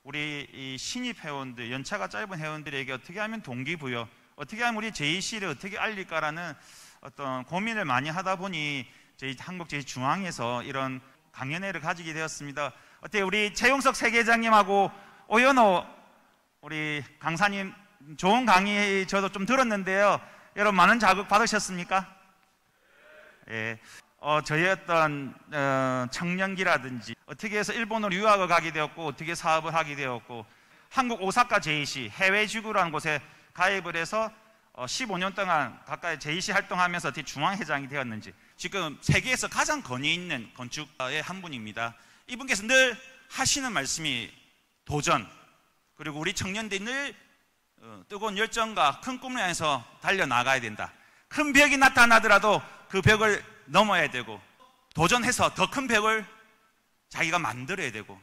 우리 이 신입 회원들, 연차가 짧은 회원들에게 어떻게 하면 동기부여, 어떻게 하면 우리 JEC를 어떻게 알릴까라는 어떤 고민을 많이 하다 보니 저희 한국제이중앙에서 이런 강연회를 가지게 되었습니다. 어때 우리 최용석 세계장님하고 오연호 우리 강사님 좋은 강의 저도 좀 들었는데요. 여러분 많은 자극 받으셨습니까? 예. 저희 어떤 청년기라든지 어떻게 해서 일본으로 유학을 가게 되었고 어떻게 사업을 하게 되었고 한국 오사카 JEC 해외지구라는 곳에 가입을 해서 15년 동안 가까이 JEC 활동하면서 어떻게 중앙회장이 되었는지 지금 세계에서 가장 권위 있는 건축가의 한 분입니다. 이분께서 늘 하시는 말씀이 도전, 그리고 우리 청년들이 늘 뜨거운 열정과 큰 꿈을 향해서 달려나가야 된다. 큰 벽이 나타나더라도 그 벽을 넘어야 되고 도전해서 더 큰 벽을 자기가 만들어야 되고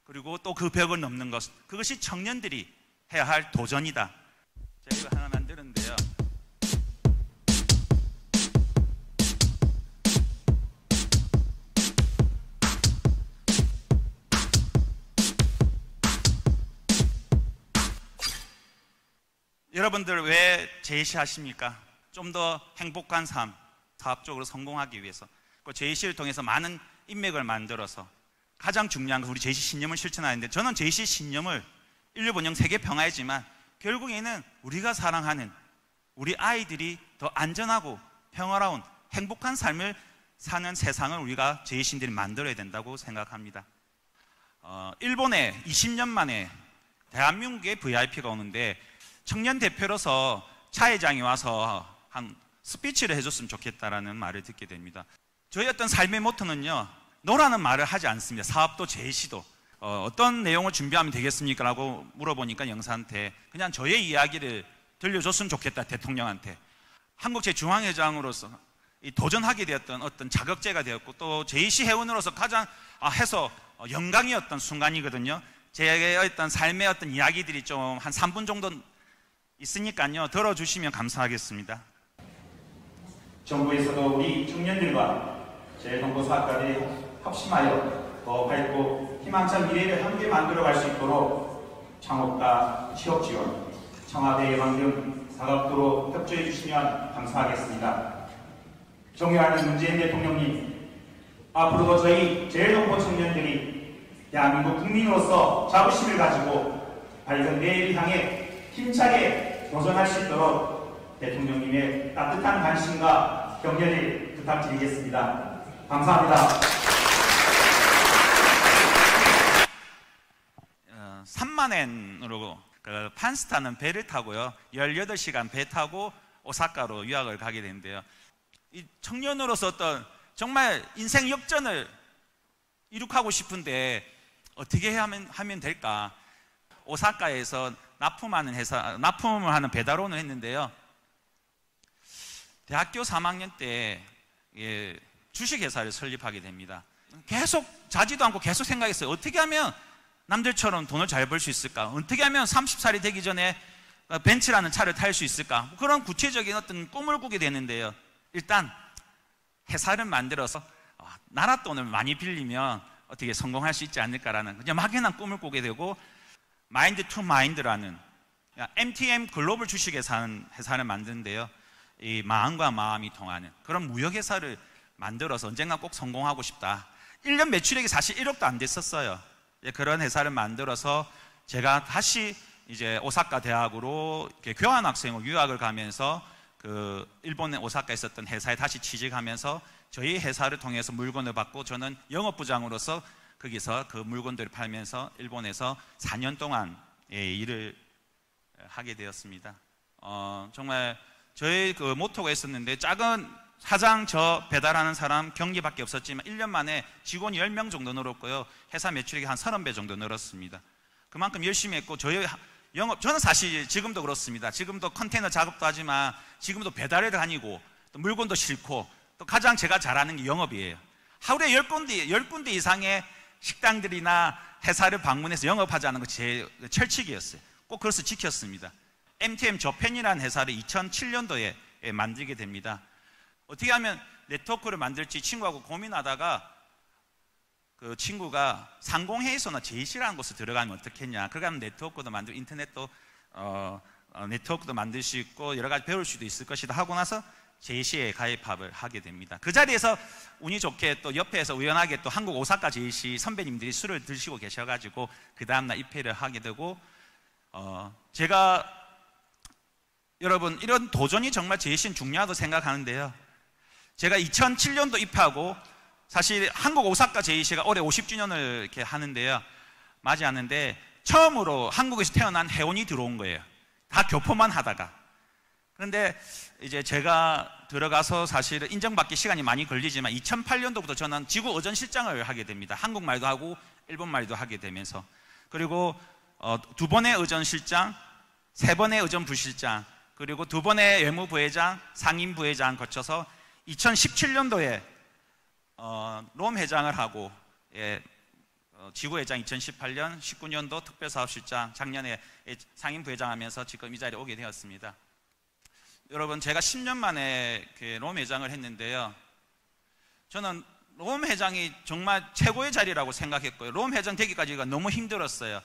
그리고 또 그 벽을 넘는 것, 그것이 청년들이 해야 할 도전이다. 제가 이거 하나 만드는데요. 여러분들 왜 JEC 하십니까? 좀 더 행복한 삶, 사업적으로 성공하기 위해서 그 JEC를 통해서 많은 인맥을 만들어서 가장 중요한 건 우리 JEC 신념을 실천하는데, 저는 JEC 신념을 인류 번영 세계 평화이지만 결국에는 우리가 사랑하는 우리 아이들이 더 안전하고 평화로운 행복한 삶을 사는 세상을 우리가 JEC인들이 만들어야 된다고 생각합니다. 일본에 20년 만에 대한민국에 VIP가 오는데 청년 대표로서 차 회장이 와서 한 스피치를 해줬으면 좋겠다라는 말을 듣게 됩니다. 저희 어떤 삶의 모토는요, 너라는 말을 하지 않습니다. 사업도 JEC도 어떤 내용을 준비하면 되겠습니까? 라고 물어보니까 영사한테 그냥 저의 이야기를 들려줬으면 좋겠다, 대통령한테. 한국제중앙회장으로서 도전하게 되었던 어떤 자격제가 되었고 또 JEC 회원으로서 가장 해서 영광이었던 순간이거든요. 제 어떤 삶의 어떤 이야기들이 좀 한 3분 정도 있으니까요, 들어주시면 감사하겠습니다. 정부에서도 우리 청년들과 제일정보사학과들이 합심하여 더 밝고 희망찬 미래를 함께 만들어갈 수 있도록 창업과 취업 지원, 청와대 예방 등 사각도로 협조해 주시면 감사하겠습니다. 존경하는 문재인 대통령님, 앞으로도 저희 제일정보 청년들이 대한민국 국민으로서 자부심을 가지고 밝은 내일을 향해 힘차게 도전할 수 있도록 대통령님의 따뜻한 관심과 격려를 부탁드리겠습니다. 감사합니다. 3만엔으로 판스타는 배를 타고요, 18시간 배 타고 오사카로 유학을 가게 되는데요. 이 청년으로서 어떤 정말 인생 역전을 이룩하고 싶은데 어떻게 하면 될까? 오사카에서 납품을 하는 배달원을 했는데요. 대학교 3학년 때 주식회사를 설립하게 됩니다. 계속 자지도 않고 계속 생각했어요. 어떻게 하면 남들처럼 돈을 잘 벌 수 있을까? 어떻게 하면 30살이 되기 전에 벤츠라는 차를 탈 수 있을까? 그런 구체적인 어떤 꿈을 꾸게 되는데요. 일단 회사를 만들어서 나라 돈을 많이 빌리면 어떻게 성공할 수 있지 않을까라는 그냥 막연한 꿈을 꾸게 되고, 마인드 투 마인드라는 MTM 글로벌 주식회사를 만드는데요. 이 마음과 마음이 통하는 그런 무역회사를 만들어서 언젠가 꼭 성공하고 싶다. 1년 매출액이 사실 1억도 안 됐었어요. 그런 회사를 만들어서 제가 다시 이제 오사카 대학으로 교환학생으로 유학을 가면서 그 일본의 오사카에 있었던 회사에 다시 취직하면서 저희 회사를 통해서 물건을 받고 저는 영업부장으로서 거기서 그 물건들을 팔면서 일본에서 4년 동안 일을 하게 되었습니다. 정말 저희 그 모토가 있었는데, 작은 사장 저 배달하는 사람 경리밖에 없었지만 1년 만에 직원이 10명 정도 늘었고요, 회사 매출액이 한 30배 정도 늘었습니다. 그만큼 열심히 했고, 저는 사실 지금도 그렇습니다. 지금도 컨테이너 작업도 하지만 지금도 배달을 다니고 또 물건도 싣고 또 가장 제가 잘하는 게 영업이에요. 하루에 10군데 이상의 식당들이나 회사를 방문해서 영업하자는 거 제 철칙이었어요. 꼭 그것을 지켰습니다. MTM 저펜이라는 회사를 2007년도에 만들게 됩니다. 어떻게 하면 네트워크를 만들지 친구하고 고민하다가 그 친구가 상공회의소나 제이시라는 곳에 들어가면 어떻겠냐. 그러면 네트워크도 만들고 인터넷도 네트워크도 만들 수 있고 여러 가지 배울 수도 있을 것이다 하고 나서 제이시에 가입을 하게 됩니다. 그 자리에서 운이 좋게 또 옆에서 우연하게 또 한국 오사카 제이시 선배님들이 술을 드시고 계셔가지고 그 다음날 입회를 하게 되고 제가 여러분 이런 도전이 정말 제이시는 중요하다고 생각하는데요. 제가 2007년도 입회하고 사실 한국 오사카 제이시가 올해 50주년을 이렇게 하는데요. 맞이하는데 처음으로 한국에서 태어난 회원이 들어온 거예요. 다 교포만 하다가. 그런데 이제 제가 들어가서 사실은 인정받기 시간이 많이 걸리지만 2008년도부터 저는 지구 의전 실장을 하게 됩니다. 한국말도 하고 일본말도 하게 되면서. 그리고 2번의 의전 실장, 3번의 의전 부실장, 그리고 2번의 외무부회장, 상임부회장 거쳐서 2017년도에 롬 회장을 하고 지구회장 2018년, 19년도 특별사업실장, 작년에 상임부회장 하면서 지금 이 자리에 오게 되었습니다. 여러분 제가 10년 만에 롬 회장을 했는데요. 저는 롬 회장이 정말 최고의 자리라고 생각했고요. 롬 회장 되기까지가 너무 힘들었어요.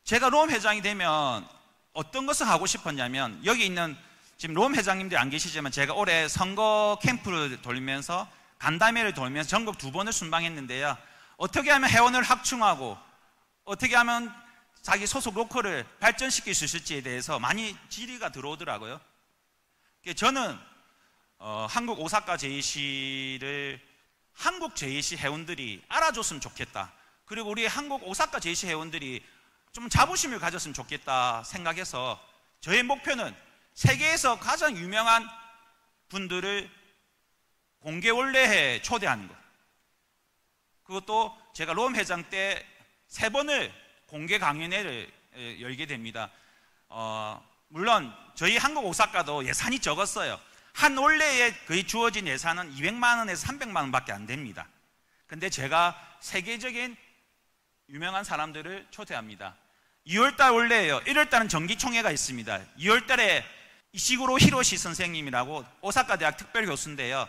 제가 롬 회장이 되면 어떤 것을 하고 싶었냐면 여기 있는 지금 롬 회장님들이 안 계시지만 제가 올해 선거 캠프를 돌면서 간담회를 돌면서 전국 2번을 순방했는데요. 어떻게 하면 회원을 확충하고 어떻게 하면 자기 소속 로컬을 발전시킬 수 있을지에 대해서 많이 질의가 들어오더라고요. 저는 한국 오사카 제이시를 한국 제이시 회원들이 알아줬으면 좋겠다. 그리고 우리 한국 오사카 제이시 회원들이 좀 자부심을 가졌으면 좋겠다 생각해서 저의 목표는 세계에서 가장 유명한 분들을 공개 원래회에 초대하는 것. 그것도 제가 롬 회장 때 3번을 공개 강연회를 열게 됩니다. 물론 저희 한국 오사카도 예산이 적었어요. 한 원래에 거의 주어진 예산은 200만 원에서 300만 원밖에 안 됩니다. 근데 제가 세계적인 유명한 사람들을 초대합니다. 2월달 원래예요. 1월달은 정기총회가 있습니다. 2월달에 이시구로 히로시 선생님이라고 오사카 대학 특별 교수인데요.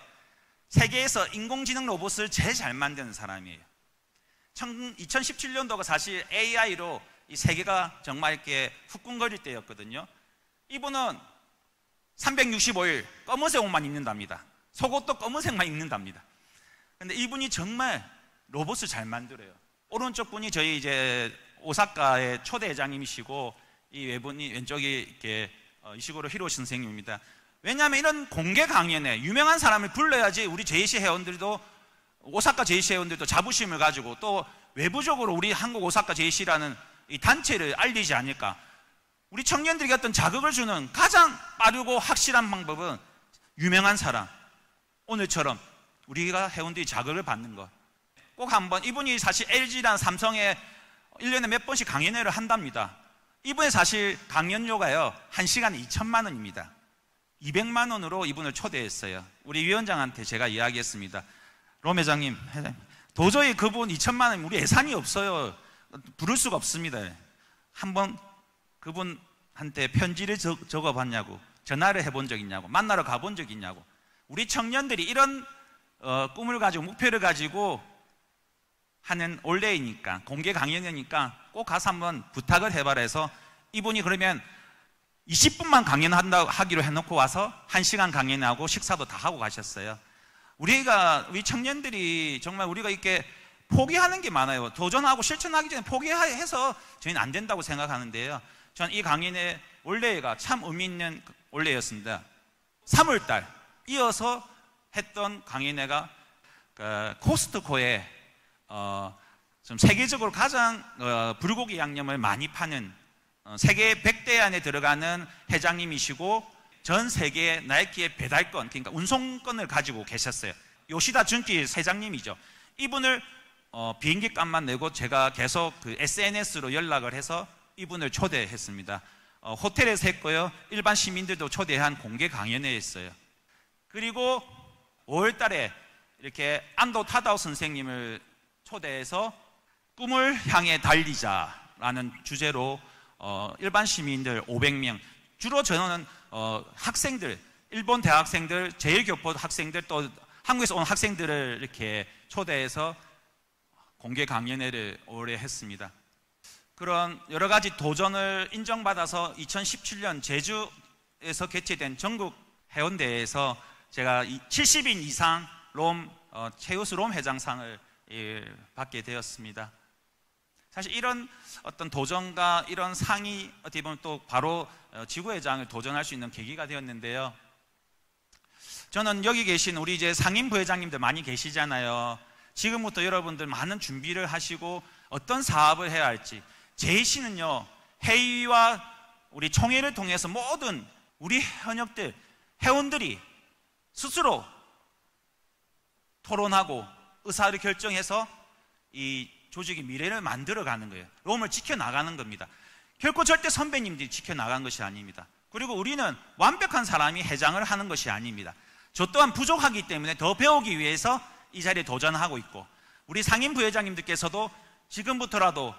세계에서 인공지능 로봇을 제일 잘 만드는 사람이에요. 2017년도가 사실 AI로 이 세계가 정말 이렇게 후끈거릴 때였거든요. 이분은 365일 검은색 옷만 입는답니다. 속옷도 검은색만 입는답니다. 근데 이분이 정말 로봇을 잘 만들어요. 오른쪽 분이 저희 이제 오사카의 초대 회장님이시고 이 외분이 왼쪽이 이렇게 이시구로 히로시 선생님입니다. 왜냐하면 이런 공개 강연에 유명한 사람을 불러야지 우리 제이시 회원들도 오사카 제이시 회원들도 자부심을 가지고 또 외부적으로 우리 한국 오사카 제이시라는 이 단체를 알리지 않을까. 우리 청년들에게 어떤 자극을 주는 가장 빠르고 확실한 방법은 유명한 사람, 오늘처럼 우리가 회원들이 자극을 받는 것. 꼭 한번 이분이 사실 LG랑 삼성에 1년에 몇 번씩 강연회를 한답니다. 이분의 사실 강연료가요 1시간에 2천만 원입니다. 200만 원으로 이분을 초대했어요. 우리 위원장한테 제가 이야기했습니다. 롬 회장님, 도저히 그분 2천만 원 우리 예산이 없어요. 부를 수가 없습니다. 한번 그분한테 편지를 적어봤냐고, 전화를 해본 적 있냐고, 만나러 가본 적 있냐고. 우리 청년들이 이런 꿈을 가지고 목표를 가지고 하는 올레이니까, 공개 강연이니까 꼭 가서 한번 부탁을 해봐라 해서 이분이 그러면 20분만 강연한다고 하기로 해놓고 와서 1시간 강연하고 식사도 다 하고 가셨어요. 우리 청년들이 정말 우리가 이렇게 포기하는 게 많아요. 도전하고 실천하기 전에 포기해서 저희는 안 된다고 생각하는데요. 전 이 강연의 올레가 참 의미 있는 올레였습니다. 3월달 이어서 했던 강연회가 코스트코에 좀 세계적으로 가장 불고기 양념을 많이 파는 세계 100대 안에 들어가는 회장님이시고 전 세계 나이키의 배달권, 그러니까 운송권을 가지고 계셨어요. 요시다 준키 회장님이죠. 이분을 비행기 값만 내고 제가 계속 그 SNS로 연락을 해서 이분을 초대했습니다. 호텔에서 했고요. 일반 시민들도 초대한 공개 강연회였어요. 그리고 5월 달에 이렇게 안도 타다오 선생님을 초대해서 꿈을 향해 달리자라는 주제로 일반 시민들 500명, 주로 저는 학생들, 일본 대학생들, 제일교포 학생들, 또 한국에서 온 학생들을 이렇게 초대해서 공개 강연회를 올해 했습니다. 그런 여러 가지 도전을 인정받아서 2017년 제주에서 개최된 전국 해운대에서 제가 70인 이상 최우수 롬 회장상을 받게 되었습니다. 사실 이런 어떤 도전과 이런 상이 어떻게 보면 또 바로 지구회장을 도전할 수 있는 계기가 되었는데요. 저는 여기 계신 우리 이제 상임 부회장님들 많이 계시잖아요. 지금부터 여러분들 많은 준비를 하시고 어떤 사업을 해야 할지, JC는요 회의와 우리 총회를 통해서 모든 우리 현역들, 회원들이 스스로 토론하고 의사를 결정해서 이 조직의 미래를 만들어가는 거예요. 롬을 지켜나가는 겁니다. 결코 절대 선배님들이 지켜나간 것이 아닙니다. 그리고 우리는 완벽한 사람이 회장을 하는 것이 아닙니다. 저 또한 부족하기 때문에 더 배우기 위해서 이 자리에 도전하고 있고, 우리 상임 부회장님들께서도 지금부터라도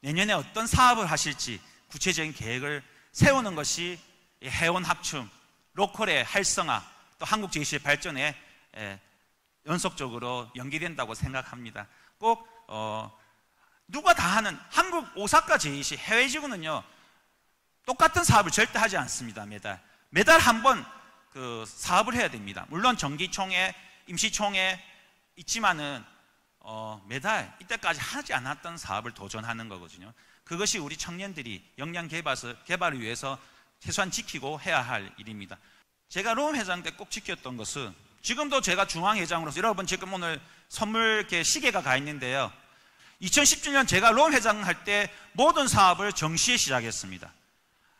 내년에 어떤 사업을 하실지 구체적인 계획을 세우는 것이 회원 합춤, 로컬의 활성화, 또 한국 JC의 발전에 연속적으로 연계된다고 생각합니다. 꼭 누가 다 하는 한국 오사카 JC 해외 지구는요 똑같은 사업을 절대 하지 않습니다. 매달 한 번 그 사업을 해야 됩니다. 물론 정기총회, 임시총회 있지만은 매달 이때까지 하지 않았던 사업을 도전하는 거거든요. 그것이 우리 청년들이 역량 개발을 위해서 최소한 지키고 해야 할 일입니다. 제가 롬 회장 때 꼭 지켰던 것은, 지금도 제가 중앙회장으로서 여러분 지금 오늘 선물 이렇게 시계가 가 있는데요, 2017년 제가 롬 회장 할 때 모든 사업을 정시에 시작했습니다.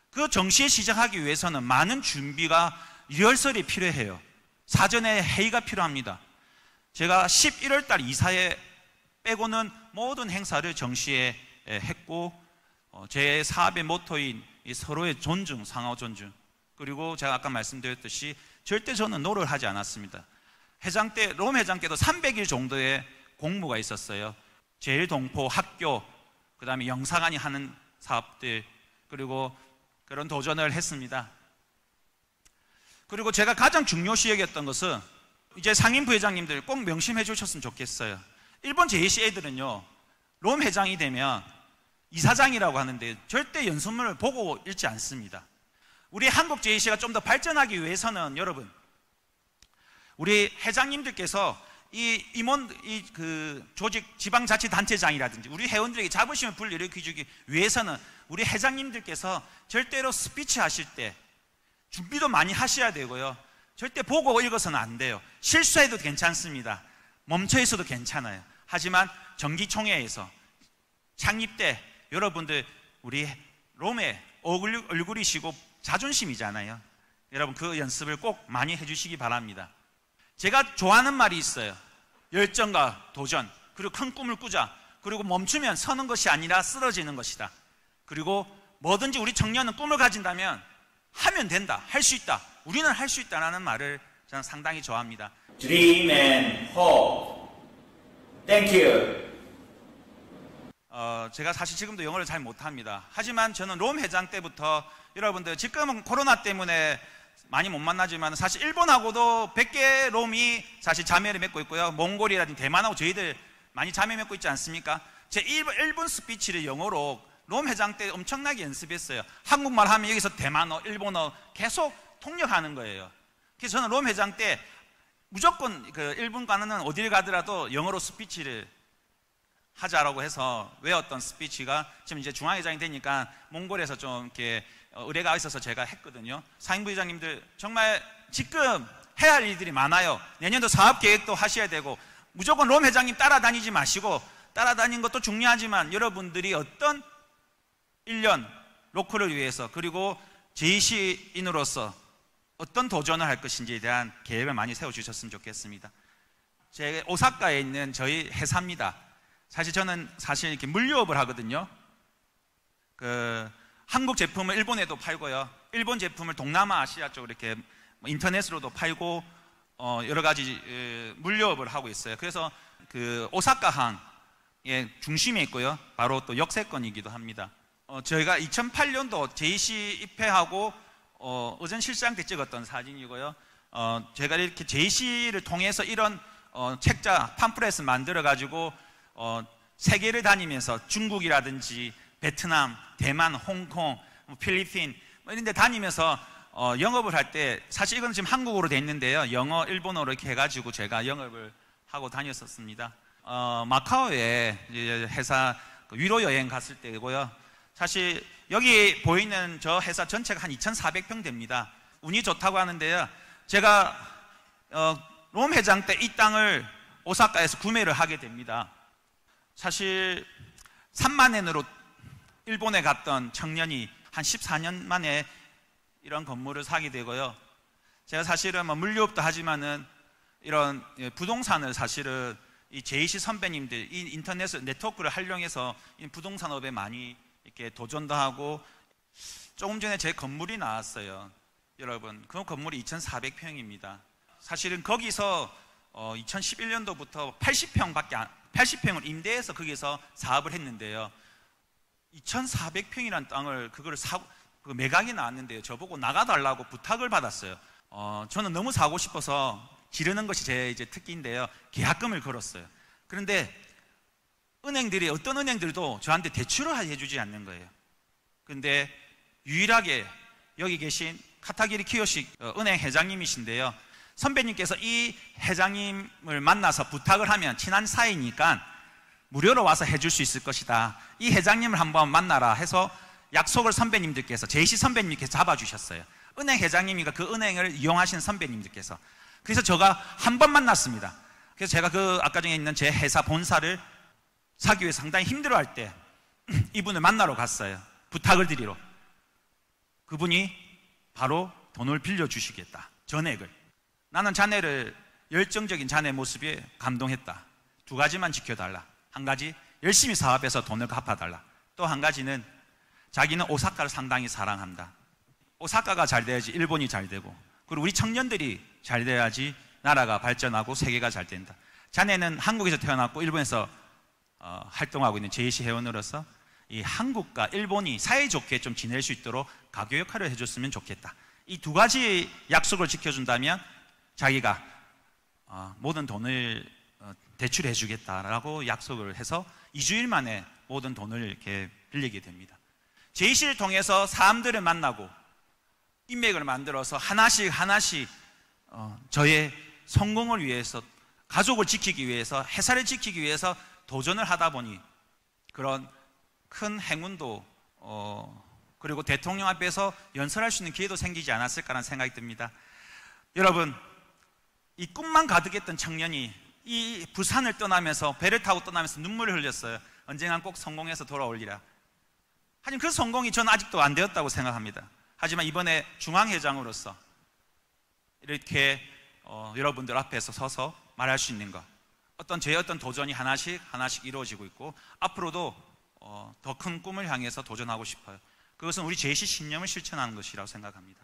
그 정시에 시작하기 위해서는 많은 준비가, 리허설이 필요해요. 사전에 회의가 필요합니다. 제가 11월 달 이사회 빼고는 모든 행사를 정시에 했고, 제 사업의 모토인 서로의 존중, 상호 존중, 그리고 제가 아까 말씀드렸듯이 절대 저는 노를 하지 않았습니다. 회장 때, 롬 회장 때도 300일 정도의 공무가 있었어요. 제일동포, 학교, 그 다음에 영사관이 하는 사업들, 그리고 그런 도전을 했습니다. 그리고 제가 가장 중요시 여겼던 것은, 이제 상임 부회장님들 꼭 명심해 주셨으면 좋겠어요. 일본 JC 애들은요 롬 회장이 되면 이사장이라고 하는데 절대 연설문을 보고 읽지 않습니다. 우리 한국 JC가 좀 더 발전하기 위해서는 여러분, 우리 회장님들께서 그 조직 지방자치단체장이라든지 우리 회원들에게 자부심을 불러일으키기 위해서는 우리 회장님들께서 절대로 스피치 하실 때 준비도 많이 하셔야 되고요, 절대 보고 읽어서는 안 돼요. 실수해도 괜찮습니다. 멈춰 있어도 괜찮아요. 하지만 정기총회에서 창립 때 여러분들 우리 롬의 얼굴이시고 자존심이잖아요. 여러분 그 연습을 꼭 많이 해주시기 바랍니다. 제가 좋아하는 말이 있어요. 열정과 도전, 그리고 큰 꿈을 꾸자. 그리고 멈추면 서는 것이 아니라 쓰러지는 것이다. 그리고 뭐든지 우리 청년은 꿈을 가진다면 하면 된다, 할 수 있다, 우리는 할 수 있다라는 말을 저는 상당히 좋아합니다. Dream and hope. Thank you. 제가 사실 지금도 영어를 잘 못합니다. 하지만 저는 롬 회장 때부터 여러분들 지금은 코로나 때문에 많이 못 만나지만 사실 일본하고도 100개 롬이 사실 자매를 맺고 있고요, 몽골이라든지 대만하고 저희들 많이 자매 맺고 있지 않습니까? 제 1분 스피치를 영어로 롬 회장 때 엄청나게 연습했어요. 한국말 하면 여기서 대만어, 일본어 계속 통역하는 거예요. 그래서 저는 롬 회장 때 무조건 그 일본 가는 어딜 가더라도 영어로 스피치를 하자라고 해서 외웠던 스피치가 지금 이제 중앙회장이 되니까 몽골에서 좀 이렇게 의뢰가 있어서 제가 했거든요. 상임부회장님들 정말 지금 해야 할 일들이 많아요. 내년도 사업 계획도 하셔야 되고, 무조건 롬 회장님 따라다니지 마시고, 따라다니는 것도 중요하지만 여러분들이 어떤 1년 로컬을 위해서 그리고 JC인으로서 어떤 도전을 할 것인지에 대한 계획을 많이 세워주셨으면 좋겠습니다. 제 오사카에 있는 저희 회사입니다. 사실 저는 이렇게 물류업을 하거든요. 한국 제품을 일본에도 팔고요, 일본 제품을 동남아 아시아 쪽으로 이렇게 인터넷으로도 팔고 여러 가지 물류업을 하고 있어요. 그래서 그 오사카항의 중심에 있고요, 바로 또 역세권이기도 합니다. 저희가 2008년도 JC 입회하고 의전 실장 때 찍었던 사진이고요. 제가 이렇게 JC를 통해서 이런 책자 팜플렛을 만들어 가지고 세계를 다니면서 중국이라든지 베트남, 대만, 홍콩, 필리핀 이런 데 다니면서 영업을 할 때, 사실 이건 지금 한국어로 돼 있는데요, 영어, 일본어로 이렇게 해가지고 제가 영업을 하고 다녔었습니다. 마카오에 회사 위로 여행 갔을 때고요. 사실 여기 보이는 저 회사 전체가 한 2,400평 됩니다. 운이 좋다고 하는데요, 제가 롬 회장 때 이 땅을 오사카에서 구매를 하게 됩니다. 사실 3만 엔으로 일본에 갔던 청년이 한 14년 만에 이런 건물을 사게 되고요. 제가 사실은 물류업도 하지만은 이런 부동산을 사실은 이 제이시 선배님들, 이 인터넷 네트워크를 활용해서 이 부동산업에 많이 이렇게 도전도 하고, 조금 전에 제 건물이 나왔어요. 여러분, 그 건물이 2,400평입니다. 사실은 거기서 2011년도부터 80평을 임대해서 거기서 사업을 했는데요. 2,400평이라는 땅을 그거를 매각이 나왔는데요, 저보고 나가달라고 부탁을 받았어요. 저는 너무 사고 싶어서 지르는 것이 제 이제 특기인데요, 계약금을 걸었어요. 그런데 어떤 은행들도 저한테 대출을 해주지 않는 거예요. 그런데 유일하게 여기 계신 카타기리 키요시 은행 회장님이신데요, 선배님께서 이 회장님을 만나서 부탁을 하면 친한 사이니까 무료로 와서 해줄 수 있을 것이다, 이 회장님을 한번 만나라 해서 약속을 선배님들께서, 제이시 선배님께서 잡아주셨어요. 은행 회장님이니까 그 은행을 이용하신 선배님들께서. 그래서 제가 한 번 만났습니다. 그래서 제가 그 아까 전에 있는 제 회사 본사를 사기 위해 상당히 힘들어할 때 이분을 만나러 갔어요. 부탁을 드리러. 그분이 바로 돈을 빌려주시겠다, 전액을. 나는 자네를, 열정적인 자네 모습에 감동했다. 2가지만 지켜달라. 한 가지, 열심히 사업해서 돈을 갚아달라. 또 한 가지는 자기는 오사카를 상당히 사랑한다. 오사카가 잘 돼야지 일본이 잘 되고, 그리고 우리 청년들이 잘 돼야지 나라가 발전하고 세계가 잘 된다. 자네는 한국에서 태어났고 일본에서 활동하고 있는 제이시 회원으로서 이 한국과 일본이 사이좋게 좀 지낼 수 있도록 가교 역할을 해줬으면 좋겠다. 이 2가지 약속을 지켜준다면 자기가 모든 돈을 대출해 주겠다라고 약속을 해서 2주일 만에 모든 돈을 이렇게 빌리게 됩니다. 제이시를 통해서 사람들을 만나고 인맥을 만들어서 하나씩 저의 성공을 위해서, 가족을 지키기 위해서, 회사를 지키기 위해서 도전을 하다 보니 그런 큰 행운도 그리고 대통령 앞에서 연설할 수 있는 기회도 생기지 않았을까라는 생각이 듭니다. 여러분, 이 꿈만 가득했던 청년이 이 부산을 떠나면서, 배를 타고 떠나면서 눈물을 흘렸어요. 언젠간 꼭 성공해서 돌아오리라. 하지만 그 성공이 저는 아직도 안 되었다고 생각합니다. 하지만 이번에 중앙회장으로서 이렇게 여러분들 앞에서 서서 말할 수 있는 것, 저의 어떤 도전이 하나씩 이루어지고 있고, 앞으로도 더 큰 꿈을 향해서 도전하고 싶어요. 그것은 우리 제이시 신념을 실천하는 것이라고 생각합니다.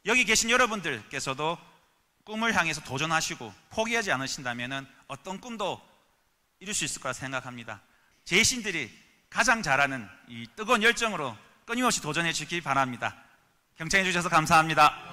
여기 계신 여러분들께서도 꿈을 향해서 도전하시고 포기하지 않으신다면 어떤 꿈도 이룰 수 있을 거라 생각합니다. 제이신들이 가장 잘하는 이 뜨거운 열정으로 끊임없이 도전해 주길 바랍니다. 경청해 주셔서 감사합니다.